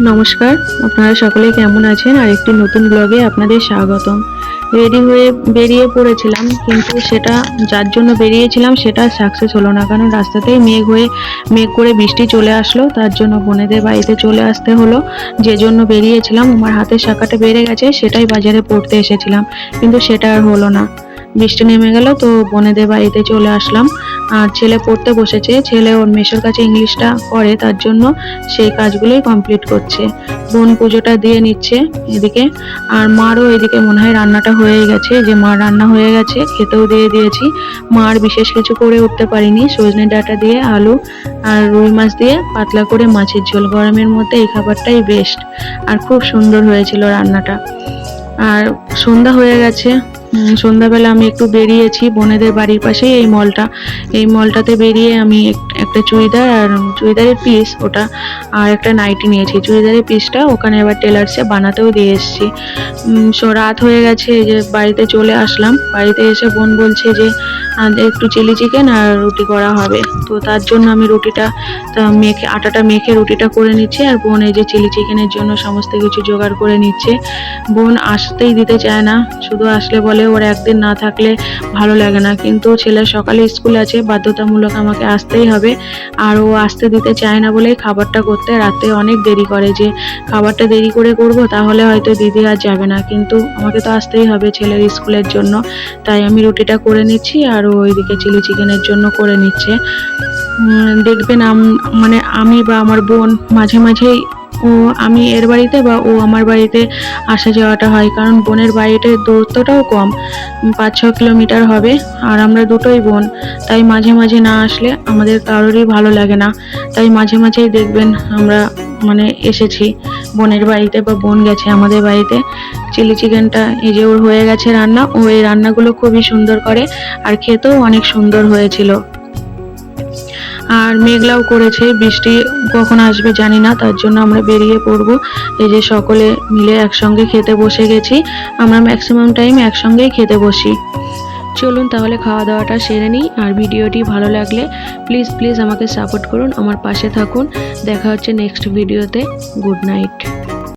নমস্কার, আপনারা সকলে কেমন আছেন? আর একটি নতুন ব্লগে আপনাদের স্বাগতম। রেডি হয়ে বেরিয়ে পড়েছিলাম, কিন্তু সেটা যার জন্য বেরিয়েছিলাম সেটা সাকসেস হলো না, কারণ রাস্তাতেই মেঘ করে বৃষ্টি চলে আসলো। তার জন্য বোনেদের বাড়িতে চলে আসতে হলো। যে জন্য বেরিয়েছিলাম, আমার হাতের শাখাটা বেড়ে গেছে, সেটাই বাজারে পড়তে এসেছিলাম, কিন্তু সেটা আর হলো না। বৃষ্টি নেমে গেল তো বোনেদের বাড়িতে চলে আসলাম। আর ছেলে পড়তে বসেছে, ছেলে ওর মেসোর কাছে ইংলিশটা করে, তার জন্য সেই কাজগুলোই কমপ্লিট করছে। বোন পুজোটা দিয়ে নিচ্ছে এদিকে, আর মারও এদিকে মনে হয় রান্নাটা হয়ে গেছে, যে মার রান্না হয়ে গেছে, খেতেও দিয়ে দিয়েছি। মার বিশেষ কিছু করে উঠতে পারিনি, সজনে ডাঁটা দিয়ে আলু আর রুই মাছ দিয়ে পাতলা করে মাছের ঝোল। গরমের মধ্যে এই খাবারটাই বেস্ট, আর খুব সুন্দর হয়েছিল রান্নাটা। আর সন্ধ্যা হয়ে গেছে। সন্ধ্যাবেলা আমি একটু বেরিয়েছি বোনেদের বাড়ির পাশেই এই মলটাতে বেরিয়ে আমি একটা চুড়িদার আর চুড়িদারের পিস ওটা, আর একটা নাইটি নিয়েছি। চুড়িদারের পিসটা ওখানে এবার টেলার্সে বানাতেও দিয়ে এসেছি। রাত হয়ে গেছে, এই যে বাড়িতে চলে আসলাম। বাড়িতে এসে বোন বলছে যে একটু চিলি চিকেন আর রুটি করা হবে, তো তার জন্য আমি আটাটা মেখে রুটিটা করে নিচ্ছি, আর বোন এই যে চিলি চিকেনের জন্য সমস্ত কিছু জোগাড় করে নিচ্ছে। বোন আসতেই দিতে চায় না, শুধু আসলে বলে ওর একদিন না থাকলে ভালো লাগে না, কিন্তু ছেলের সকালে স্কুল আছে, বাধ্যতামূলক আমাকে আসতেই হবে। আর ও আসতে দিতে চায় না বলেই খাবারটা করতে রাতে অনেক দেরি করে, যে খাবারটা দেরি করে করব তাহলে হয়তো দিদি আর যাবে না, কিন্তু আমাকে তো আসতেই হবে ছেলের স্কুলের জন্য। তাই আমি রুটিটা করে নিচ্ছি, আর ও ওইদিকে চিলি চিকেনের জন্য করে নিচ্ছে। দেখবেন মানে আমি বা আমার বোন মাঝে মাঝেই আমি এর বাড়িতে বা ও আমার বাড়িতে আসা যাওয়াটা হয়, কারণ বোনের বাড়িতে দূরত্বটাও কম, 5-6 কিলোমিটার হবে। আর আমরা দুটোই বোন, তাই মাঝে মাঝে না আসলে আমাদের কারোরই ভালো লাগে না। তাই মাঝে মাঝেই দেখবেন আমরা মানে এসেছি বোনের বাড়িতে, বা বোন গেছে আমাদের বাড়িতে। চিলি চিকেনটা এই যে ওর হয়ে গেছে রান্না, ও এই রান্নাগুলো খুবই সুন্দর করে, আর খেতেও অনেক সুন্দর হয়েছিল। আর মেঘলাও করেছে, বৃষ্টি কখন আসবে জানি না, তার জন্য আমরা বেরিয়ে পড়বো। এই যে সকলে মিলে একসঙ্গে খেতে বসে গেছি। আমরা ম্যাক্সিমাম টাইম একসঙ্গেই খেতে বসি। চলুন তাহলে খাওয়া দাওয়াটা সেরে নিই। আর ভিডিওটি ভালো লাগলে প্লিজ আমাকে সাপোর্ট করুন, আমার পাশে থাকুন। দেখা হচ্ছে নেক্সট ভিডিওতে। Good night.